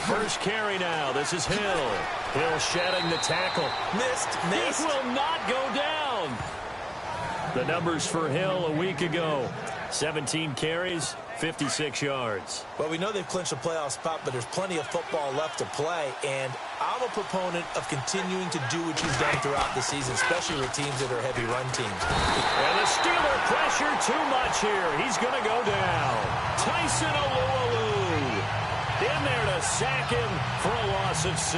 First carry now. This is Hill. Hill shedding the tackle. Missed. It will not go down. The numbers for Hill a week ago. 17 carries, 56 yards. Well, we know they've clinched a playoff spot, but there's plenty of football left to play, and I'm a proponent of continuing to do what you've done throughout the season, especially with teams that are heavy run teams. And the Steeler pressure too much here. He's going to go down. Tyson Alualu in there to sack him for a loss of 6.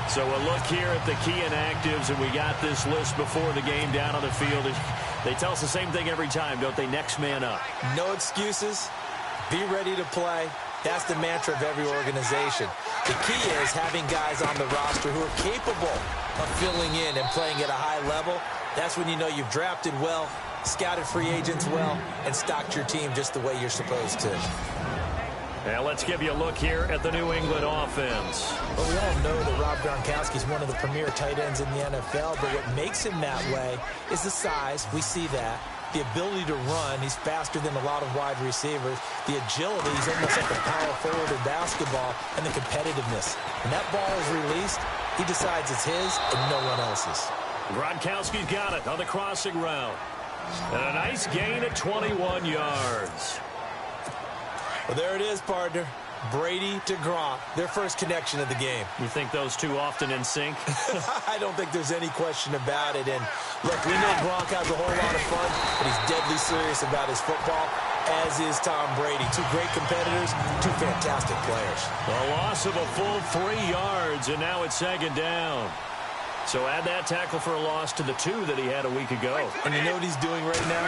So a look here at the key inactives, and we got this list before the game down on the field. They tell us the same thing every time, don't they? Next man up. No excuses. Be ready to play. That's the mantra of every organization. The key is having guys on the roster who are capable of filling in and playing at a high level. That's when you know you've drafted well, scouted free agents well, and stocked your team just the way you're supposed to. Now let's give you a look here at the New England offense. Well, we all know that Rob Gronkowski is one of the premier tight ends in the NFL, but what makes him that way is the size. We see that. The ability to run. He's faster than a lot of wide receivers. The agility. He's almost like a power forward in basketball. And the competitiveness. When that ball is released, he decides it's his and no one else's. Gronkowski's got it on the crossing route. And a nice gain at 21 yards. Well, there it is, partner. Brady to Gronk, their first connection of the game. You think those two often in sync? I don't think there's any question about it. And, look, we know Gronk has a whole lot of fun, but he's deadly serious about his football, as is Tom Brady. Two great competitors, two fantastic players. A loss of a full 3 yards, and now it's second down. So add that tackle for a loss to the 2 that he had a week ago. And you know what he's doing right now?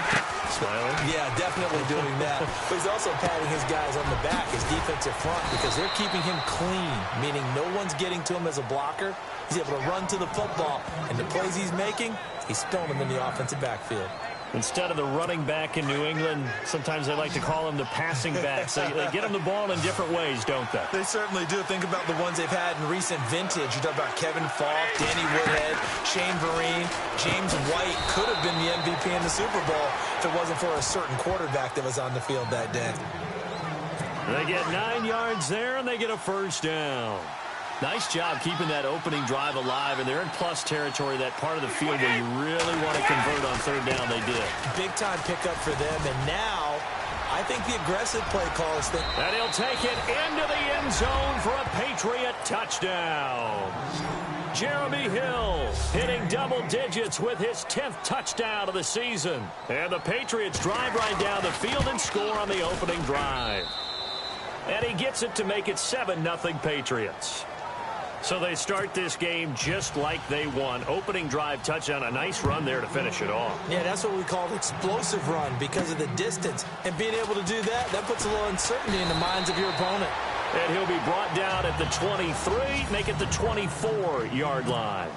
Smiling? Yeah, definitely doing that. But he's also patting his guys on the back, his defensive front, because they're keeping him clean, meaning no one's getting to him as a blocker. He's able to run to the football, and the plays he's making, he's throwing them in the offensive backfield. Instead of the running back in New England, sometimes they like to call them the passing backs. They get them the ball in different ways, don't they? They certainly do. Think about the ones they've had in recent vintage. You talk about Kevin Falk, Danny Woodhead, Shane Vereen, James White could have been the MVP in the Super Bowl if it wasn't for a certain quarterback that was on the field that day. They get 9 yards there, and they get a first down. Nice job keeping that opening drive alive, and they're in plus territory, that part of the field where you really want to convert on third down. They did. Big-time pickup for them, and now I think the aggressive play call is the... And he'll take it into the end zone for a Patriot touchdown. Jeremy Hill hitting double digits with his 10th touchdown of the season. And the Patriots drive right down the field and score on the opening drive. And he gets it to make it 7-0 Patriots. So they start this game just like they won. Opening drive touchdown, a nice run there to finish it off. Yeah, that's what we call an explosive run because of the distance. And being able to do that, that puts a little uncertainty in the minds of your opponent. And he'll be brought down at the 23, make it the 24-yard line.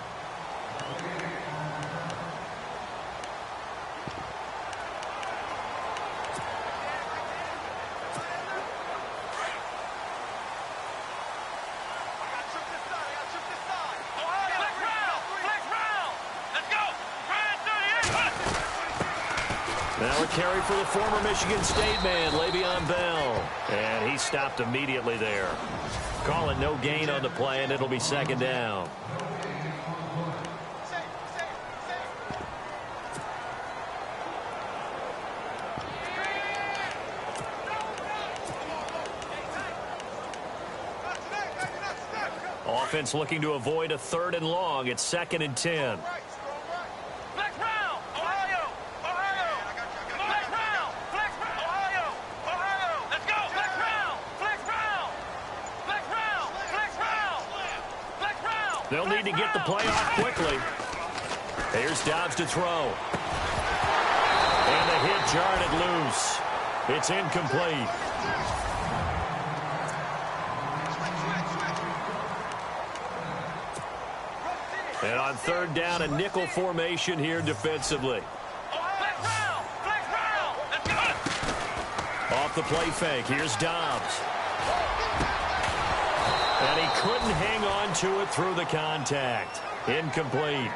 Now a carry for the former Michigan State man, Le'Veon Bell. And he stopped immediately there. Call it no gain on the play, and it'll be second down. Offense looking to avoid a 3rd and long. It's 2nd and 10. They'll need to get the play off quickly. Here's Dobbs to throw. And the hit jarred it loose. It's incomplete. And on 3rd down, a nickel formation here defensively. Off the play fake, here's Dobbs. And he couldn't hang on to it through the contact. Incomplete.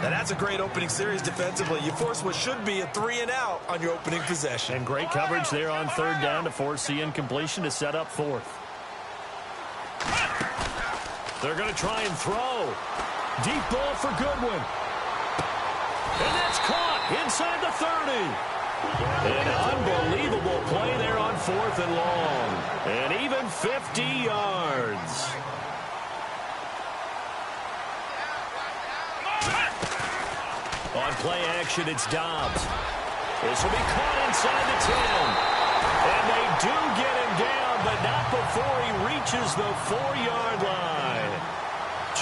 Now that's a great opening series defensively. You force what should be a 3-and-out on your opening possession. And great coverage there on 3rd down to force the incompletion to set up 4th. They're going to try and throw. Deep ball for Goodwin. And that's caught inside the 30. An unbelievable play there on 4th and long. And even 50 yards. On play action, it's Dobbs. This will be caught inside the 10. And they do get him down, but not before he reaches the 4-yard line.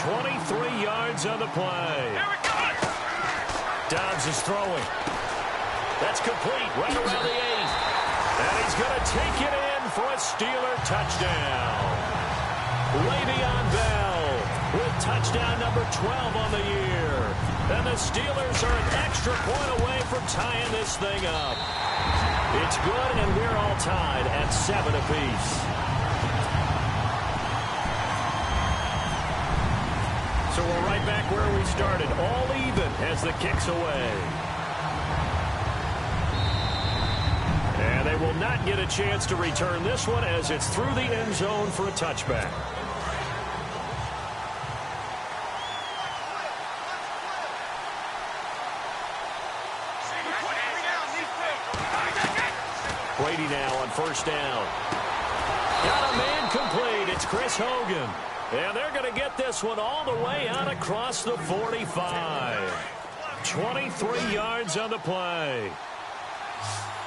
23 yards on the play. Dobbs is throwing. That's complete right around the 8. And he's going to take it in for a Steeler touchdown. Le'Veon Bell with touchdown number 12 on the year. And the Steelers are an extra point away from tying this thing up. It's good, and we're all tied at 7 apiece. So we're right back where we started, all even as the kick's away. And they will not get a chance to return this one as it's through the end zone for a touchback. Brady now on first down. Got a man complete. It's Chris Hogan. And they're going to get this one all the way out across the 45. 23 yards on the play.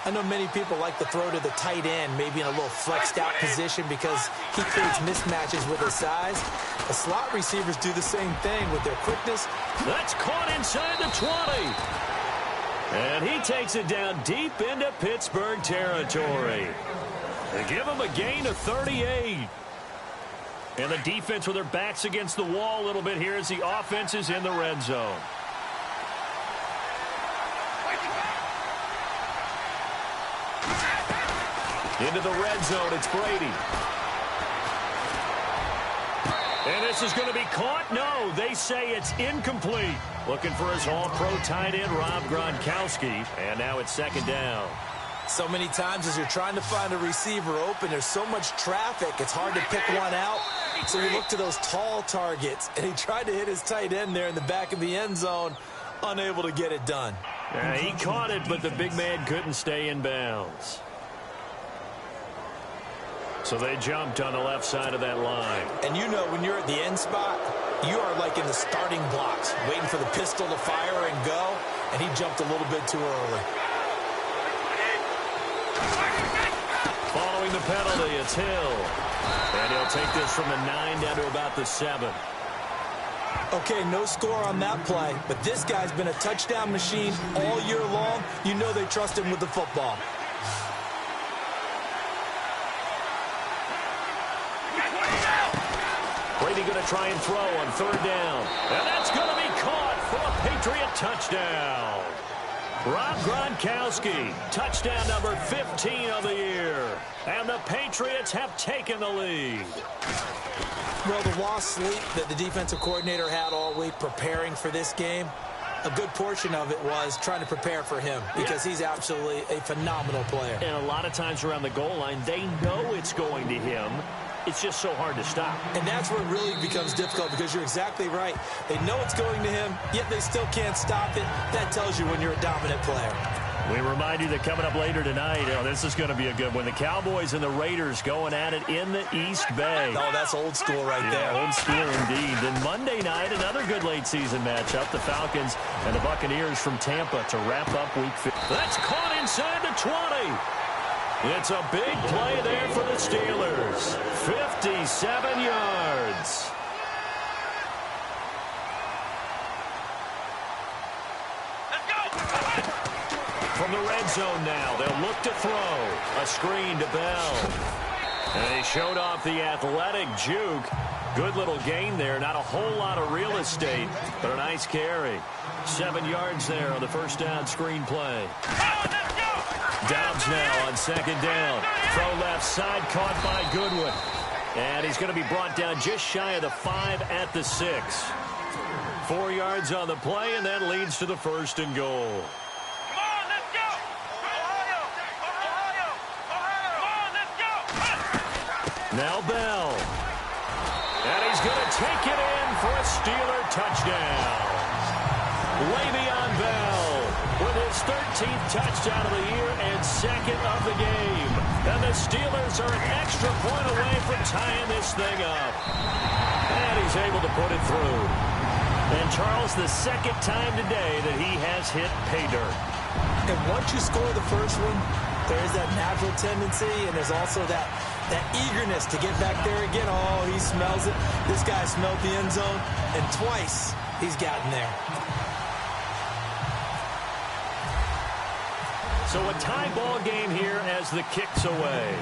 I know many people like to throw to the tight end, maybe in a little flexed out position because he creates mismatches with his size. The slot receivers do the same thing with their quickness. That's caught inside the 20. And he takes it down deep into Pittsburgh territory. They give him a gain of 38. And the defense with their backs against the wall a little bit here as the offense is in the red zone. Into the red zone, it's Brady. And this is going to be caught? No, they say it's incomplete. Looking for his all-pro tight end, Rob Gronkowski. And now it's second down. So many times as you're trying to find a receiver open, there's so much traffic, it's hard to pick one out. So you look to those tall targets, and he tried to hit his tight end there in the back of the end zone, unable to get it done. Yeah, he caught it, but the big man couldn't stay in bounds. So they jumped on the left side of that line. And you know when you're at the end spot, you are like in the starting blocks, waiting for the pistol to fire and go, and he jumped a little bit too early. Following the penalty, it's Hill. And he'll take this from the 9 down to about the 7. Okay, no score on that play, but this guy's been a touchdown machine all year long. You know they trust him with the football. Brady going to try and throw on third down. And that's going to be caught for a Patriot touchdown. Rob Gronkowski, touchdown number 15 of the year. And the Patriots have taken the lead. Well, the lost sleep that the defensive coordinator had all week preparing for this game, a good portion of it was trying to prepare for him because he's absolutely a phenomenal player. And a lot of times around the goal line, they know it's going to him. It's just so hard to stop. And that's where it really becomes difficult because you're exactly right. They know it's going to him, yet they still can't stop it. That tells you when you're a dominant player. We remind you that coming up later tonight, this is going to be a good one. The Cowboys and the Raiders going at it in the East Bay. Oh, that's old school right there. Old school indeed. Then Monday night, another good late season matchup. The Falcons and the Buccaneers from Tampa to wrap up Week 5. That's caught inside the 20. It's a big play there for the Steelers. 57 yards. From the red zone now, they'll look to throw. A screen to Bell. And they showed off the athletic juke. Good little gain there. Not a whole lot of real estate, but a nice carry. 7 yards there on the first down screen play. Dobbs now on second down. Throw left side, caught by Goodwin. And he's going to be brought down just shy of the 5 at the 6. 4 yards on the play, and that leads to the first and goal. Now Bell. And he's going to take it in for a Steeler touchdown. Le'Veon Bell with his 13th touchdown of the year and second of the game. And the Steelers are an extra point away from tying this thing up. And he's able to put it through. And Charles, the second time today that he has hit pay dirt. And once you score the first one, there is that natural tendency, and there's also that eagerness to get back there again. Oh, he smells it. This guy smelled the end zone, and twice he's gotten there. So a tie ball game here as the kick's away.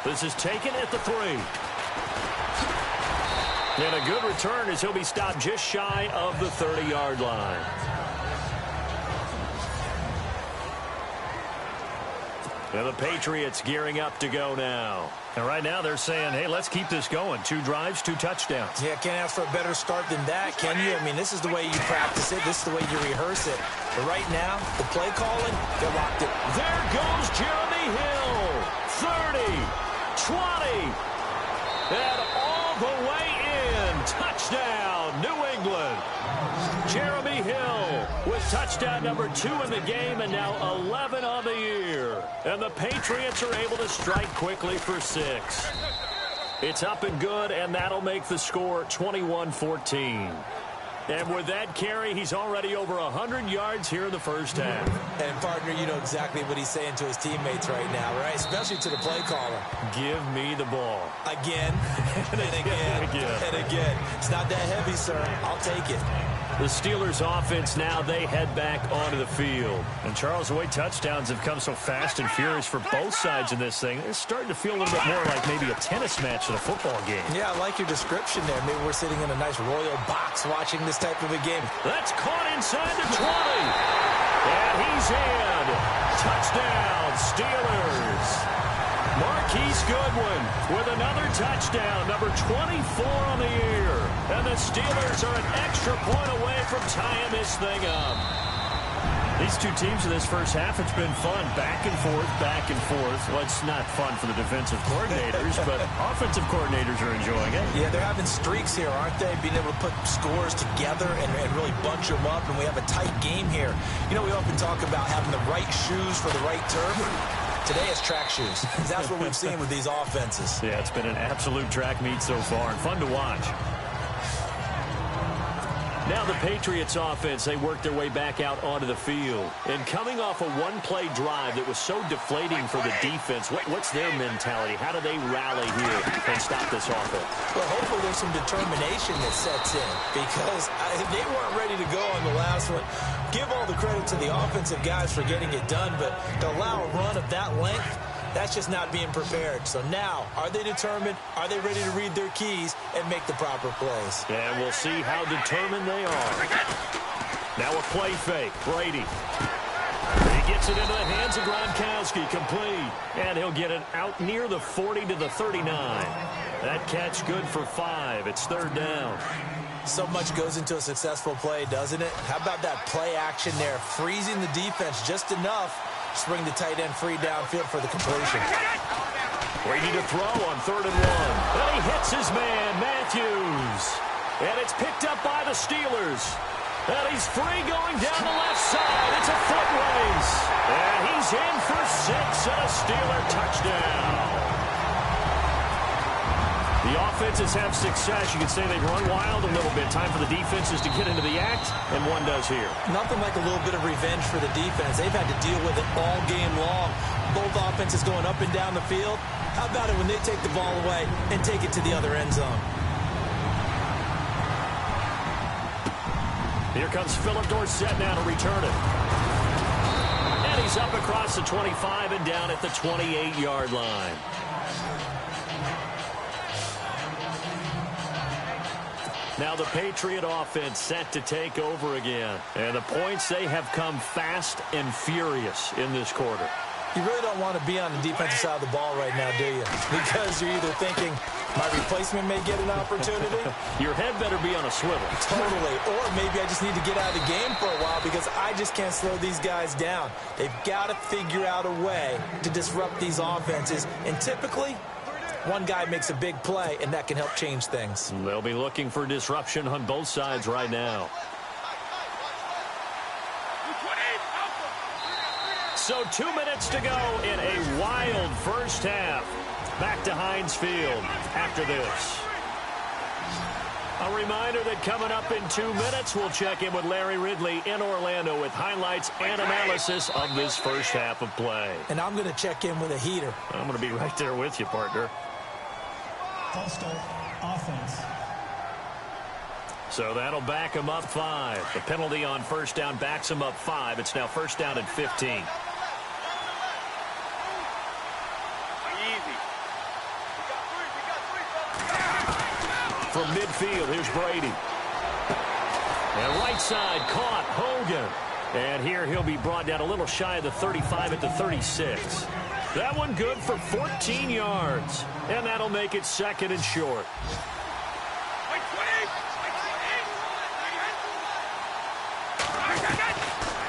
This is taken at the 3. And a good return as he'll be stopped just shy of the 30-yard line. And the Patriots gearing up to go now. And right now they're saying, hey, let's keep this going. 2 drives, 2 touchdowns. Yeah, can't ask for a better start than that, can you? I mean, this is the way you practice it. This is the way you rehearse it. But right now, the play calling, they're locked in. There goes Jeremy Hill. 30, 20, and all the way in. Touchdown, New England. Jeremy Hill with touchdown number 2 in the game and now 11 on the year. And the Patriots are able to strike quickly for 6. It's up and good, and that'll make the score 21-14. And with that carry, he's already over 100 yards here in the first half. And, partner, you know exactly what he's saying to his teammates right now, right? Especially to the play caller. Give me the ball. Again, and again, and again. It's not that heavy, sir. I'll take it. The Steelers offense now, they head back onto the field. And Charles, the way touchdowns have come so fast and furious for both sides in this thing, it's starting to feel a little bit more like maybe a tennis match than a football game. Yeah, I like your description there. Maybe we're sitting in a nice royal box watching this type of a game. That's caught inside the 20. And he's in. Touchdown, Steelers. Marquise Goodwin with another touchdown, number 24 on the year. And the Steelers are an extra point away from tying this thing up. These two teams in this first half, it's been fun. Back and forth, back and forth. Well, it's not fun for the defensive coordinators, but offensive coordinators are enjoying it. Yeah, they're having streaks here, aren't they? Being able to put scores together and really bunch them up, and we have a tight game here. You know, we often talk about having the right shoes for the right turf. Today it's track shoes. That's what we've seen with these offenses. Yeah, it's been an absolute track meet so far and fun to watch. Now the Patriots offense, they work their way back out onto the field. And coming off a one-play drive that was so deflating for the defense, what's their mentality? How do they rally here and stop this offense? Well, hopefully there's some determination that sets in because they weren't ready to go on the last one. Give all the credit to the offensive guys for getting it done, but to allow a run of that length, that's just not being prepared. So now, are they determined? Are they ready to read their keys and make the proper plays? And we'll see how determined they are. Now a play fake. Brady. He gets it into the hands of Gronkowski. Complete. And he'll get it out near the 40 to the 39. That catch good for 5. It's 3rd down. So much goes into a successful play, doesn't it? How about that play action there? Freezing the defense just enough. Just bring the tight end free downfield for the completion. Brady to throw on 3rd and 1. And he hits his man, Matthews. And it's picked up by the Steelers. And he's free going down the left side. It's a foot race. And he's in for 6 and a Steeler touchdown. The offenses have success. You could say they run wild a little bit. Time for the defenses to get into the act, and one does here. Nothing like a little bit of revenge for the defense. They've had to deal with it all game long. Both offenses going up and down the field. How about it when they take the ball away and take it to the other end zone? Here comes Philip Dorsett now to return it. And he's up across the 25 and down at the 28-yard line. Now the Patriot offense set to take over again. And the points, they have come fast and furious in this quarter. You really don't want to be on the defensive side of the ball right now, do you? Because you're either thinking, my replacement may get an opportunity. Your head better be on a swivel. Totally. Or maybe I just need to get out of the game for a while because I just can't slow these guys down. They've got to figure out a way to disrupt these offenses. And typically, One guy makes a big play, and that can help change things. They'll be looking for disruption on both sides right now. So 2 minutes to go in a wild first half. Back to Heinz Field after this. A reminder that coming up in 2 minutes, we'll check in with Larry Ridley in Orlando with highlights and analysis of this first half of play. And I'm going to check in with a heater. I'm going to be right there with you, partner. Coastal offense. So that'll back him up 5. The penalty on first down backs him up 5. It's now first down and 15. From midfield, here's Brady. And right side, caught, Hogan. And here he'll be brought down a little shy of the 35 at the 36. That one good for 14 yards. And that'll make it second and short.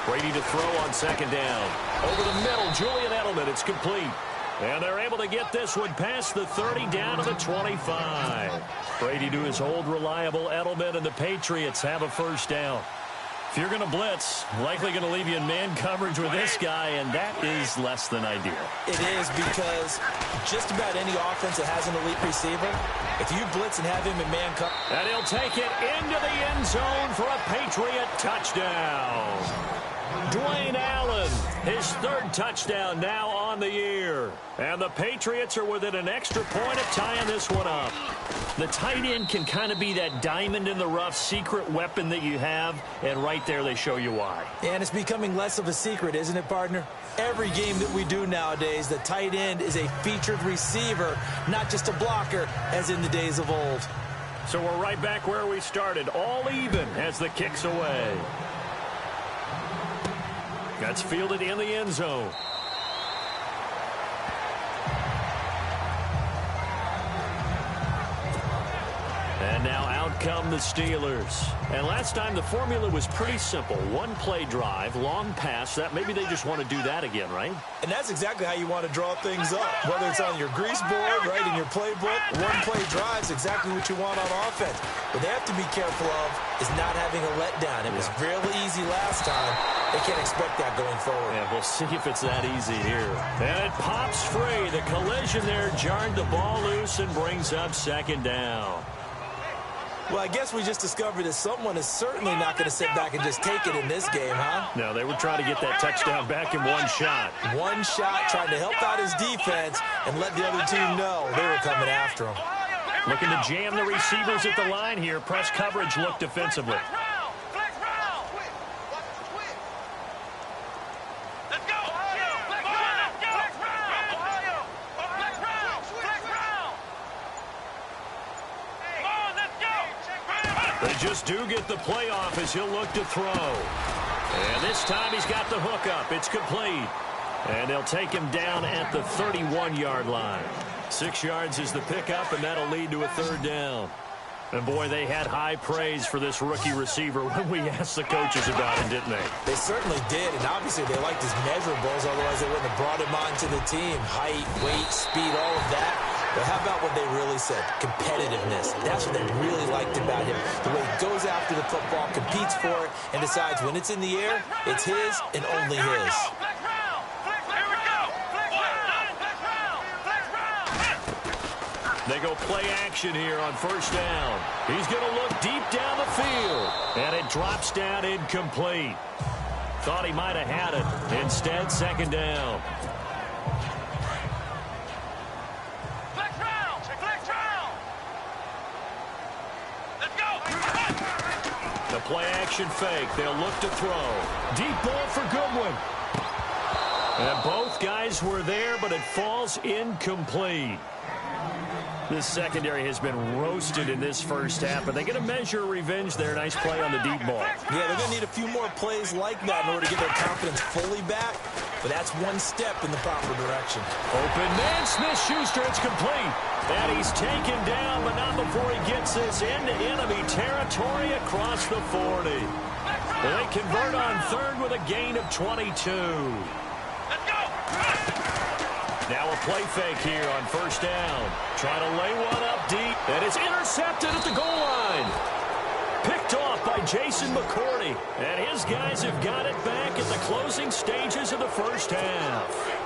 Brady to throw on second down. Over the middle, Julian Edelman, it's complete. And they're able to get this one past the 30 down to the 25. Brady to his old reliable Edelman, and the Patriots have a first down. If you're going to blitz, likely going to leave you in man coverage with this guy, and that is less than ideal. It is, because just about any offense that has an elite receiver, if you blitz and have him in man coverage. And he'll take it into the end zone for a Patriot touchdown. Dwayne Allen, his third touchdown now on the year. And the Patriots are within an extra point of tying this one up. The tight end can kind of be that diamond in the rough secret weapon that you have, and right there they show you why. And it's becoming less of a secret, isn't it, partner? Every game that we do nowadays, the tight end is a featured receiver, not just a blocker, as in the days of old. So we're right back where we started, all even as the kick's away. That's fielded in the end zone. And now out come the Steelers. And last time the formula was pretty simple. One play drive, long pass. That maybe they just want to do that again, right? And that's exactly how you want to draw things up. Whether it's on your grease board, right, in your playbook, one play drive is exactly what you want on offense. What they have to be careful of is not having a letdown. It was real easy last time. They can't expect that going forward. Yeah, we'll see if it's that easy here. And it pops free. The collision there jarred the ball loose and brings up second down. Well, I guess we just discovered that someone is certainly not going to sit back and just take it in this game, huh? No, they were trying to get that touchdown back in one shot. One shot, trying to help out his defense and let the other team know they were coming after him. Looking to jam the receivers at the line here. Press coverage look defensively. They just do get the play off as he'll look to throw. And this time he's got the hook up. It's complete. And they'll take him down at the 31-yard line. 6 yards is the pickup, and that'll lead to a third down. And, boy, they had high praise for this rookie receiver when we asked the coaches about him, didn't they? They certainly did, and obviously they liked his measurables. Otherwise, they wouldn't have brought him onto the team. Height, weight, speed, all of that. But how about what they really said? Competitiveness. That's what they really liked about him. The way he goes after the football, competes for it, and decides when it's in the air, it's his and only his. They go play action here on first down. He's going to look deep down the field. And it drops down incomplete. Thought he might have had it. Instead, second down. The play action fake. They'll look to throw. Deep ball for Goodwin. And both guys were there, but it falls incomplete. This secondary has been roasted in this first half, but they're going to measure revenge there. Nice play on the deep ball. Yeah, they're going to need a few more plays like that in order to get their confidence fully back, but that's one step in the proper direction. Open man, Smith-Schuster, it's complete. And he's taken down, but not before he gets this into enemy territory across the 40. They convert on third with a gain of 22. Now a play fake here on first down. Trying to lay one up deep. And it's intercepted at the goal line. Picked off by Jason McCourty. And his guys have got it back at the closing stages of the first half.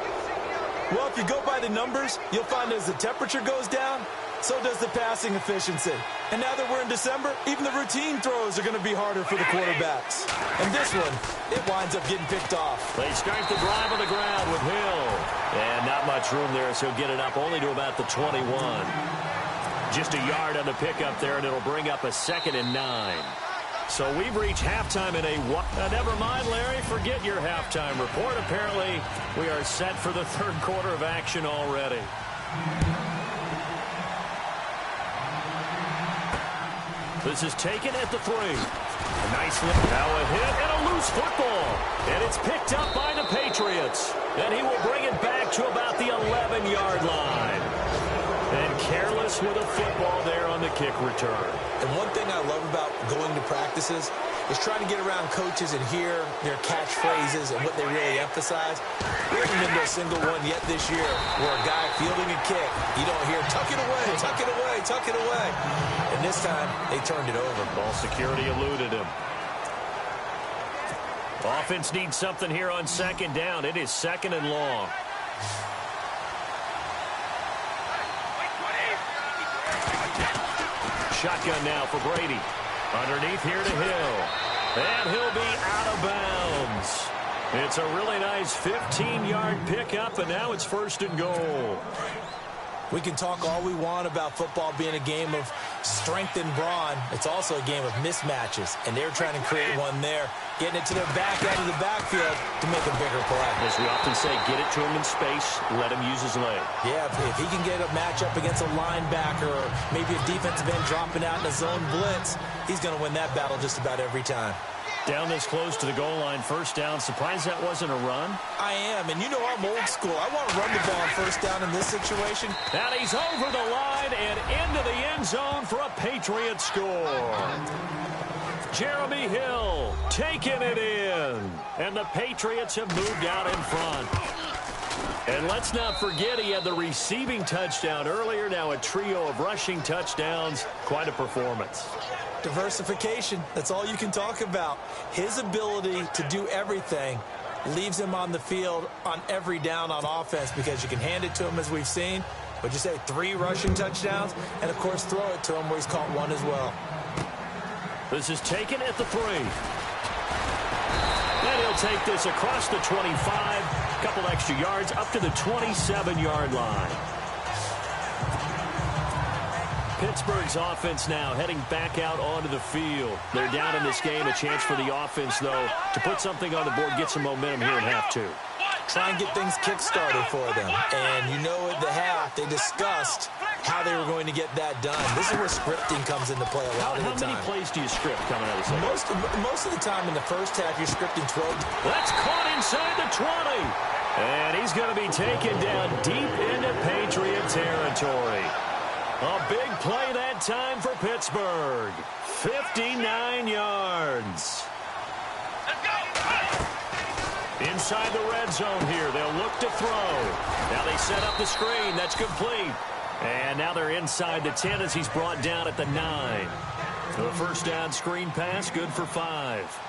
Well, if you go by the numbers, you'll find as the temperature goes down, so does the passing efficiency. And now that we're in December, even the routine throws are going to be harder for the quarterbacks. And this one, it winds up getting picked off. They start the drive on the ground with Hill. And not much room there, so he'll get it up only to about the 21. Just a yard on the pickup there, and it'll bring up a 2nd and 9. So we've reached halftime in a never mind, Larry, forget your halftime report. Apparently, we are set for the third quarter of action already. This is taken at the 3. A nice lift. Now a hit and a loose football. And it's picked up by the Patriots. And he will bring it back to about the 11-yard line. And careless with a football there on the kick return. And one thing I love about going to practices is trying to get around coaches and hear their catchphrases and what they really emphasize. We haven't been to a single one yet this year where a guy fielding a kick, you don't hear, tuck it away, tuck it away, tuck it away. And this time, they turned it over. Ball security eluded him. Offense needs something here on 2nd down. It is 2nd and long. Shotgun now for Brady. Underneath here to Hill. And he'll be out of bounds. It's a really nice 15-yard pickup, and now it's 1st and goal. We can talk all we want about football being a game of strength and brawn. It's also a game of mismatches, and they're trying to create one there, getting it to their back end of the backfield to make a bigger play. As we often say, get it to him in space, let him use his leg. Yeah, if he can get a matchup against a linebacker or maybe a defensive end dropping out in a zone blitz, he's going to win that battle just about every time. Down this close to the goal line, 1st down. Surprised that wasn't a run? I am, and you know I'm old school. I want to run the ball on 1st down in this situation. And he's over the line and into the end zone for a Patriot score. Jeremy Hill taking it in. And the Patriots have moved out in front. And let's not forget he had the receiving touchdown earlier. Now a trio of rushing touchdowns. Quite a performance. Diversification, that's all you can talk about. His ability to do everything leaves him on the field on every down on offense because you can hand it to him as we've seen. Would you say 3 rushing touchdowns? And, of course, throw it to him where he's caught 1 as well. This is taken at the 3. And he'll take this across the 25. A couple extra yards up to the 27-yard line. Pittsburgh's offense now heading back out onto the field. They're down in this game. A chance for the offense, though, to put something on the board, get some momentum here in half 2. Try and get things kick-started for them. And you know at the half, they discussed how they were going to get that done. This is where scripting comes into play a lot of the time. How many plays do you script coming out of the second? Most of the time in the first half, you're scripting 12. That's caught inside the 20. And he's going to be taken down deep into Patriot territory. A big play that time for Pittsburgh. 59 yards. Let's go. Inside the red zone here. They'll look to throw. Now they set up the screen. That's complete. And now they're inside the 10 as he's brought down at the 9. The 1st down screen pass, good for 5.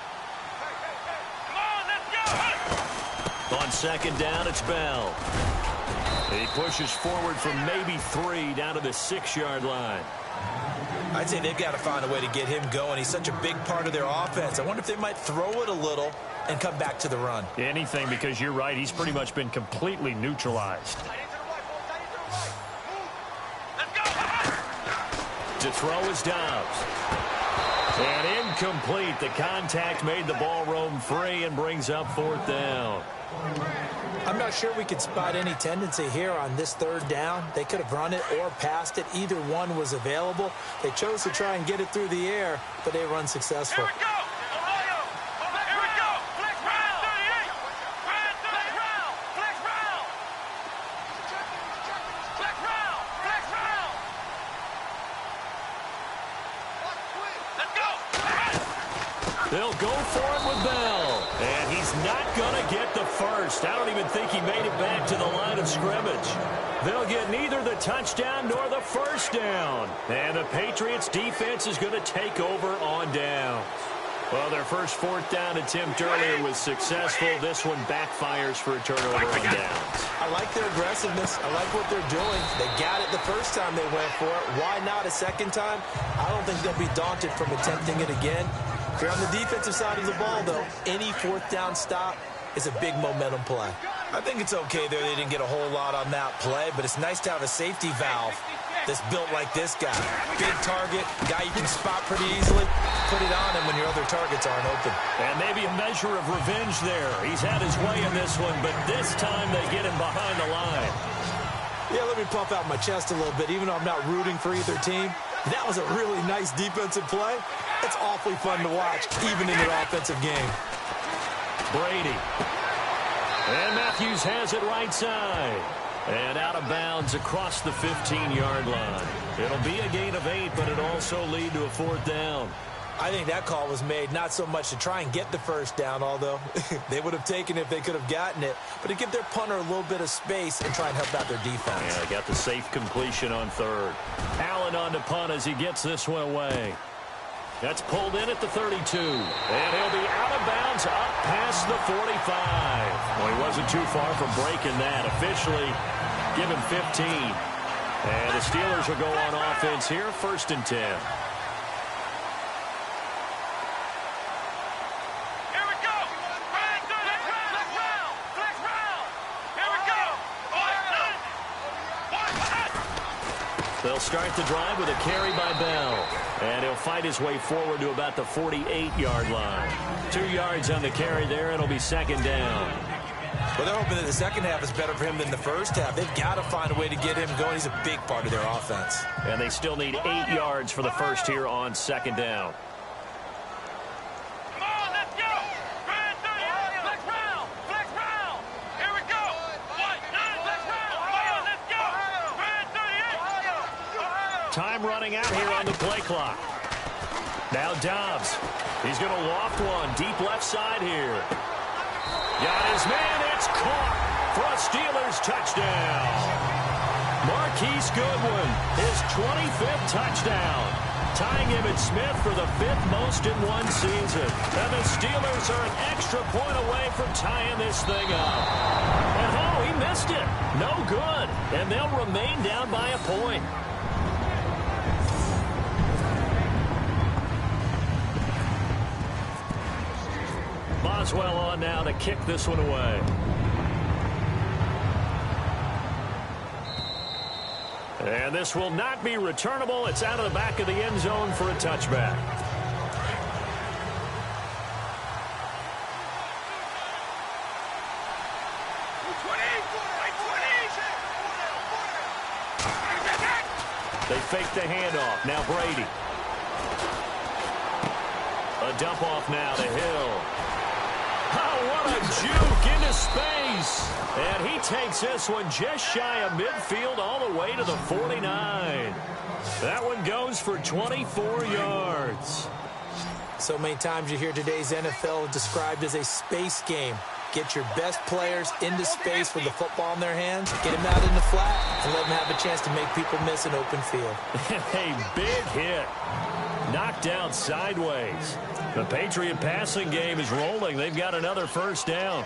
Come on, let's go. On 2nd down, it's Bell. He pushes forward from maybe 3 down to the 6-yard line. I'd say they've got to find a way to get him going. He's such a big part of their offense. I wonder if they might throw it a little and come back to the run. Anything, because you're right. He's pretty much been completely neutralized. Let's go. To throw is Dobbs. And incomplete. The contact made the ball roam free and brings up 4th down. I'm not sure we could spot any tendency here on this 3rd down. They could have run it or passed it. Either one was available. They chose to try and get it through the air, but they were unsuccessful. Here we go. Ohio. Here we go. Flex round. 38. Flex round. Flex round. Flex round. Flex round. Let's go. They'll go for it with Bell. And he's not going to get the first. I don't even think he made it back to the line of scrimmage. They'll get neither the touchdown nor the first down. And the Patriots defense is going to take over on downs. Well, their first fourth down attempt earlier was successful. This one backfires for a turnover on downs. I like their aggressiveness. I like what they're doing. They got it the first time they went for it. Why not a second time? I don't think they'll be daunted from attempting it again. If you're on the defensive side of the ball, though, any fourth down stop is a big momentum play. I think it's okay there. They didn't get a whole lot on that play, but it's nice to have a safety valve that's built like this guy. Big target, guy you can spot pretty easily. Put it on him when your other targets aren't open. And maybe a measure of revenge there. He's had his way in this one, but this time they get him behind the line. Yeah, let me puff out my chest a little bit, even though I'm not rooting for either team. That was a really nice defensive play. It's awfully fun to watch, even in their offensive game. Brady. And Matthews has it right side. And out of bounds across the 15-yard line. It'll be a gain of 8, but it'll also lead to a fourth down. I think that call was made not so much to try and get the first down, although they would have taken it if they could have gotten it, but to give their punter a little bit of space and try and help out their defense. Yeah, they got the safe completion on third. Allen on to punt as he gets this one away. That's pulled in at the 32. And he'll be out of bounds up past the 45. Well, he wasn't too far from breaking that. Officially, give him 15. And the Steelers will go on offense here, 1st and 10. They'll start the drive with a carry by Bell. And he'll fight his way forward to about the 48-yard line. 2 yards on the carry there. It'll be 2nd down. Well, they're hoping that the second half is better for him than the first half. They've got to find a way to get him going. He's a big part of their offense. And they still need 8 yards for the first here on 2nd down. Time running out here on the play clock. Now Dobbs. He's going to loft one. Deep left side here. Got his man. It's caught for a Steelers touchdown. Marquise Goodwin, his 25th touchdown. Tying Emmitt Smith for the 5th most in one season. And the Steelers are an extra point away from tying this thing up. And oh, he missed it. No good. And they'll remain down by a point. Boswell on now to kick this one away. And this will not be returnable. It's out of the back of the end zone for a touchback. They fake the handoff. Now Brady. A dump off now to Hill. Oh, what a juke into space. And he takes this one just shy of midfield all the way to the 49. That one goes for 24 yards. So many times you hear today's NFL described as a space game. Get your best players into space with the football in their hands, get them out in the flat, and let them have a chance to make people miss an open field. A big hit. Knocked down sideways. The Patriot passing game is rolling. They've got another first down.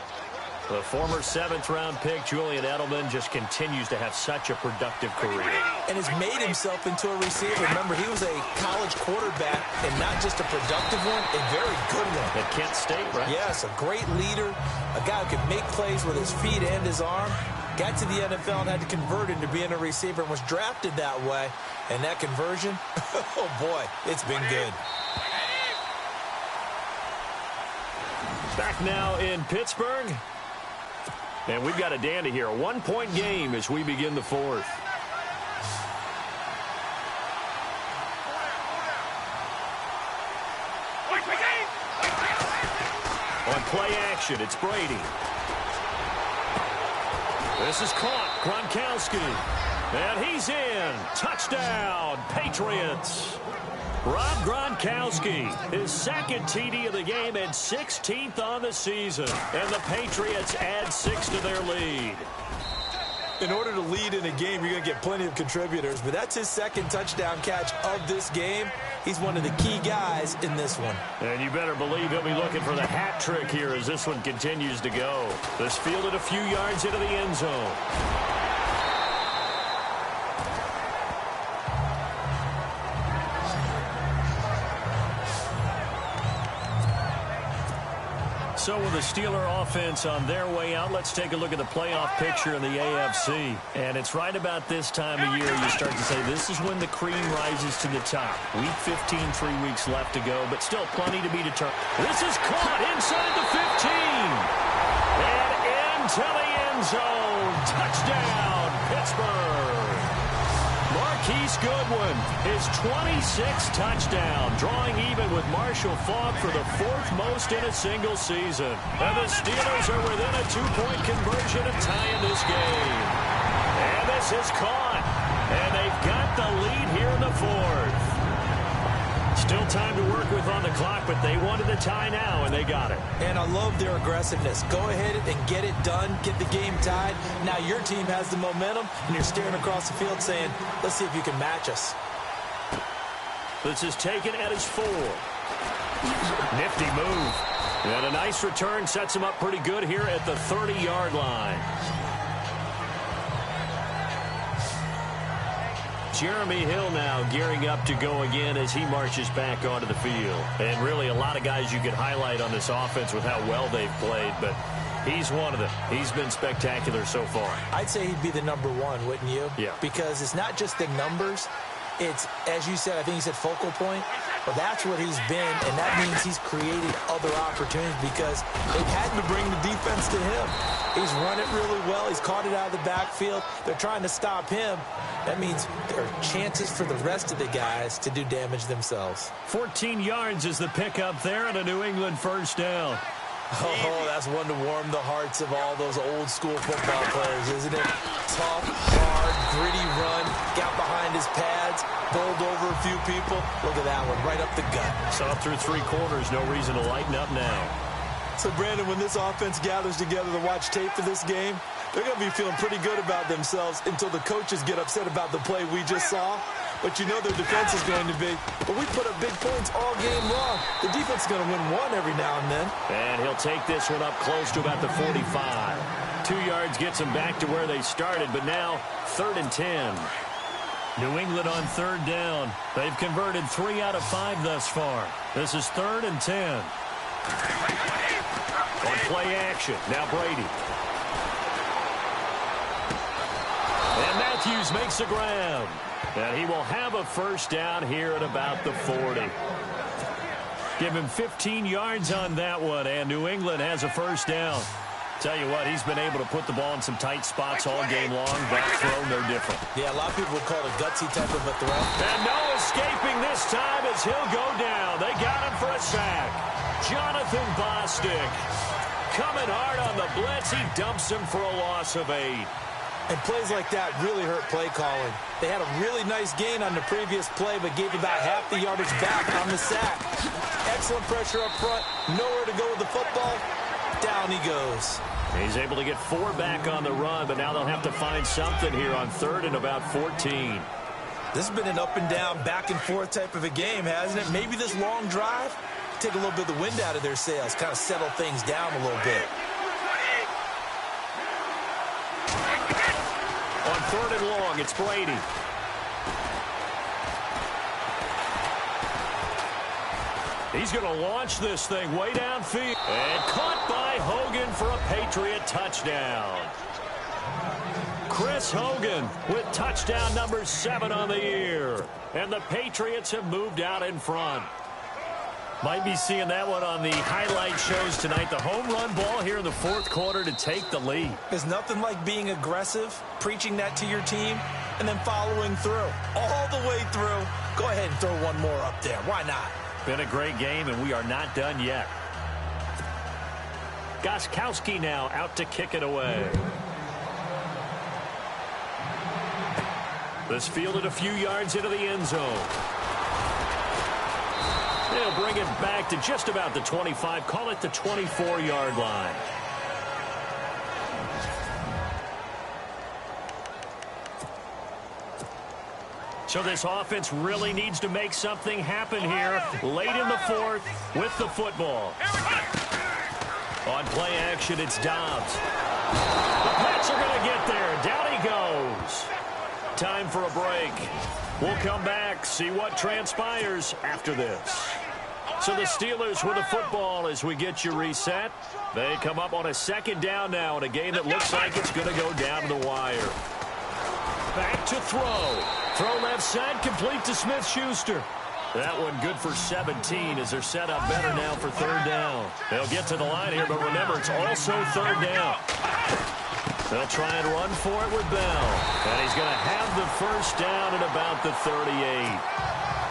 The former 7th-round pick, Julian Edelman, just continues to have such a productive career. And has made himself into a receiver. Remember, he was a college quarterback, and not just a productive one, a very good one. At Kent State, right? Yes, a great leader, a guy who could make plays with his feet and his arm. Got to the NFL and had to convert into being a receiver and was drafted that way. And that conversion, oh boy, it's been good. Back now in Pittsburgh. And we've got a dandy here. A 1-point game as we begin the 4th. On play action, it's Brady. This is caught. Gronkowski. And he's in. Touchdown, Patriots. Rob Gronkowski, his second TD of the game and 16th on the season. And the Patriots add 6 to their lead. In order to lead in a game, you're going to get plenty of contributors, but that's his second touchdown catch of this game. He's one of the key guys in this one. And you better believe he'll be looking for the hat trick here as this one continues to go. This fielded a few yards into the end zone. So with the Steeler offense on their way out, let's take a look at the playoff picture in the AFC. And it's right about this time of year you start to say this is when the cream rises to the top. Week 15, 3 weeks left to go, but still plenty to be determined. This is caught inside the 15. And into the end zone. Touchdown, Pittsburgh. Marquise Goodwin, his 26th touchdown, drawing even with Marshall Faulk for the 4th most in a single season. And the Steelers are within a 2-point conversion of tying this game. And this is caught. And they've got the lead here in the 4th. Still time to work with on the clock, but they wanted the tie now, and they got it. And I love their aggressiveness. Go ahead and get it done, get the game tied. Now your team has the momentum, and you're staring across the field saying, let's see if you can match us. This is taken at his 4. Nifty move. And a nice return sets him up pretty good here at the 30-yard line. Jeremy Hill now gearing up to go again as he marches back onto the field. And really a lot of guys you could highlight on this offense with how well they've played, but he's one of them. He's been spectacular so far. I'd say he'd be the number 1, wouldn't you? Yeah. Because it's not just the numbers. It's, as you said, I think you said focal point. But that's what he's been, and that means he's created other opportunities because they've had to bring the defense to him. He's run it really well. He's caught it out of the backfield. They're trying to stop him. That means there are chances for the rest of the guys to do damage themselves. 14 yards is the pickup there and a New England first down. Oh, that's one to warm the hearts of all those old school football players, isn't it? Tough, hard, gritty run, got behind his pads, bowled over a few people. Look at that one, right up the gut. Saw through 3 quarters, no reason to lighten up now. So, Brandon, when this offense gathers together to watch tape for this game, they're going to be feeling pretty good about themselves until the coaches get upset about the play we just saw. But you know their defense is going to be. But we put up big points all game long. The defense is going to win one every now and then. And he'll take this one up close to about the 45. 2 yards gets them back to where they started, but now 3rd and 10. New England on 3rd down. They've converted 3 out of 5 thus far. This is 3rd and 10. On play action, now Brady. And Matthews makes the grab. And he will have a first down here at about the 40. Give him 15 yards on that one, and New England has a first down. Tell you what, he's been able to put the ball in some tight spots all game long. That throw, no different. Yeah, a lot of people would call it a gutsy type of a throw. And no escaping this time as he'll go down. They got him for a sack. Jonathan Bostic coming hard on the blitz. He dumps him for a loss of 8. And plays like that really hurt play calling. They had a really nice gain on the previous play, but gave about half the yardage back on the sack. Excellent pressure up front. Nowhere to go with the football. Down he goes. He's able to get 4 back on the run, but now they'll have to find something here on 3rd and about 14. This has been an up and down, back and forth type of a game, hasn't it? Maybe this long drive, take a little bit of the wind out of their sails, kind of settle things down a little bit. On 3rd and long, it's Brady. He's going to launch this thing way downfield. And caught by Hogan for a Patriot touchdown. Chris Hogan with touchdown number 7 on the year. And the Patriots have moved out in front. Might be seeing that one on the highlight shows tonight. The home run ball here in the 4th quarter to take the lead. There's nothing like being aggressive, preaching that to your team, and then following through. All the way through. Go ahead and throw one more up there. Why not? Been a great game, and we are not done yet. Gostkowski now out to kick it away. This fielded a few yards into the end zone. They'll bring it back to just about the 25. Call it the 24-yard line. So this offense really needs to make something happen here late in the fourth with the football. On play action, it's Dobbs. The Pats are going to get there. Down he goes. Time for a break. We'll come back, see what transpires after this. So the Steelers with the football as we get you reset. They come up on a second down now in a game that looks like it's going to go down to the wire. Back to throw. Throw left side, complete to Smith-Schuster. That one good for 17 as they're set up better now for third down. They'll get to the line here, but remember, it's also third down. They'll try and run for it with Bell. And he's going to have the first down at about the 38.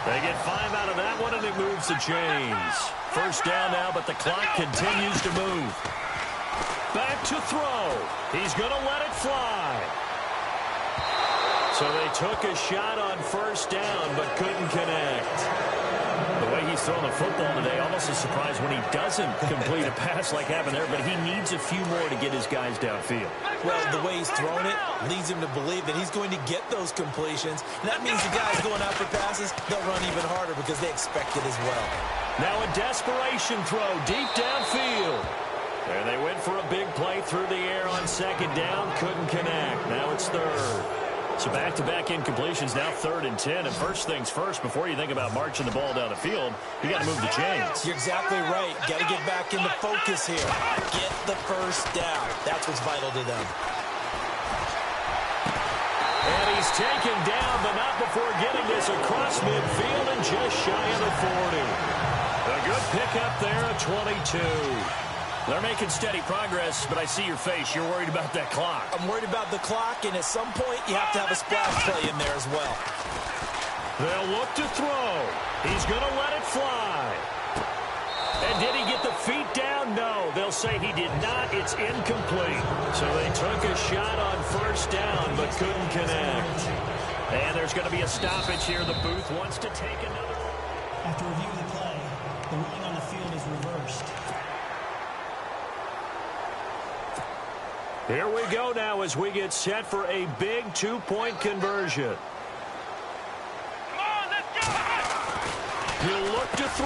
They get 5 out of that one, and it moves the chains. First down now, but the clock continues to move. Back to throw. He's going to let it fly. So they took a shot on first down, but couldn't connect. The way he's throwing the football today, almost a surprise when he doesn't complete a pass like happened there, but he needs a few more to get his guys downfield. Well, the way he's thrown it leads him to believe that he's going to get those completions. And that means the guys going out for passes, they'll run even harder because they expect it as well. Now a desperation throw deep downfield. And they went for a big play through the air on second down, couldn't connect. Now it's third. So back-to-back incompletions, now 3rd and 10. And first things first, before you think about marching the ball down the field, you got to move the chains. You're exactly right. Got to get back into focus here. Get the first down. That's what's vital to them. And he's taken down, but not before getting this across midfield and just shy of the 40. A good pickup there at 22. They're making steady progress, but I see your face. You're worried about that clock. I'm worried about the clock, and at some point, you have to have a splash play in there as well. They'll look to throw. He's going to let it fly. And did he get the feet down? No. They'll say he did not. It's incomplete. So they took a shot on first down, but couldn't connect. And there's going to be a stoppage here. The booth wants to take another. After reviewing the play, the ruling on the field is reversed. Here we go now as we get set for a big 2-point conversion. Come on, let's go! He'll look to throw,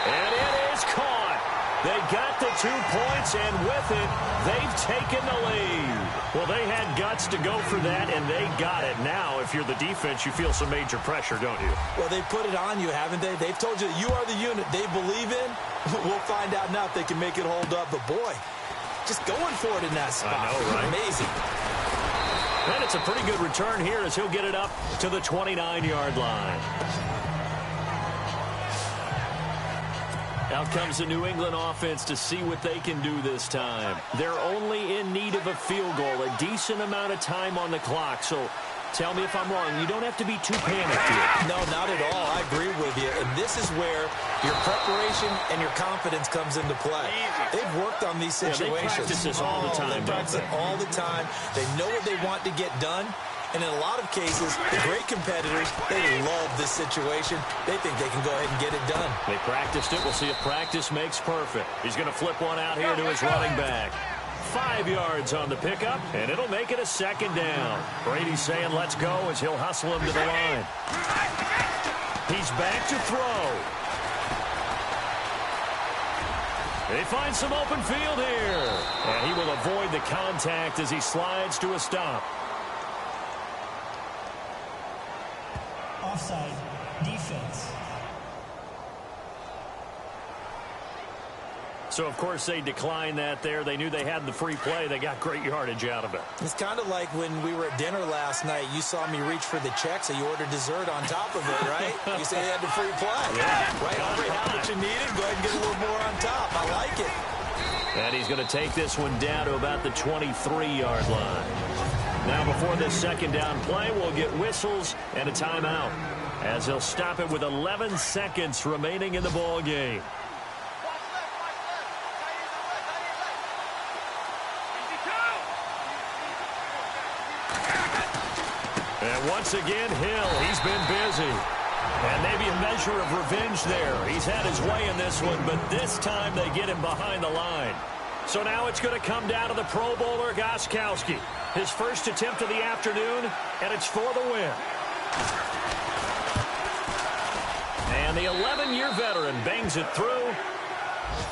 and it is caught. They got the 2 points, and with it, they've taken the lead. Well, they had guts to go for that, and they got it. Now, if you're the defense, you feel some major pressure, don't you? Well, they put it on you, haven't they? They've told you that you are the unit they believe in. We'll find out now if they can make it hold up, but boy, just going for it in that spot. I know, right? Amazing. And it's a pretty good return here as he'll get it up to the 29-yard line. Out comes the New England offense to see what they can do this time. They're only in need of a field goal, a decent amount of time on the clock. So tell me if I'm wrong. You don't have to be too panicked here. No, not at all. I agree with you. And this is where your preparation and your confidence comes into play. They've worked on these situations. They practice this all the time. They practice it all the time. They know what they want to get done. And in a lot of cases, the great competitors, they love this situation. They think they can go ahead and get it done. They practiced it. We'll see if practice makes perfect. He's going to flip one out here to his running back. 5 yards on the pickup, and it'll make it a second down. Brady's saying let's go as he'll hustle him to the line. He's back to throw. They find some open field here. And he will avoid the contact as he slides to a stop. Offside. Defense. So, of course, they declined that there. They knew they had the free play. They got great yardage out of it. It's kind of like when we were at dinner last night. You saw me reach for the check, so you ordered dessert on top of it, right? You said you had the free play. Yeah. Right? Already have what you needed. Go ahead and get a little more on top. I like it. And he's going to take this one down to about the 23-yard line. Now, before this second down play, we'll get whistles and a timeout as they'll stop it with 11 seconds remaining in the ball game. And once again, Hill, he's been busy. And maybe a measure of revenge there. He's had his way in this one, but this time they get him behind the line. So now it's going to come down to the Pro Bowler, Gostkowski. His first attempt of the afternoon, and it's for the win. And the 11-year veteran bangs it through.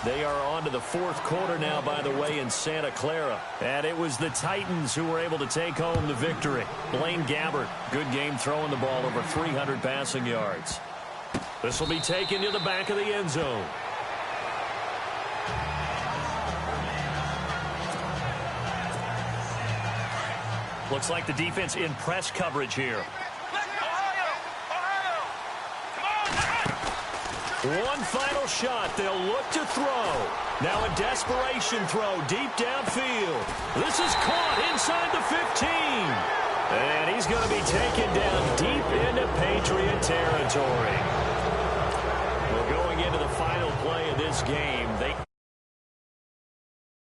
They are on to the fourth quarter now, by the way, in Santa Clara. And it was the Titans who were able to take home the victory. Blaine Gabbert, good game throwing the ball, over 300 passing yards. This will be taken to the back of the end zone. Looks like the defense in press coverage here. One final shot. They'll look to throw. Now a desperation throw deep downfield. This is caught inside the 15. And he's going to be taken down deep into Patriot territory. Well, going into the final play of this game, they...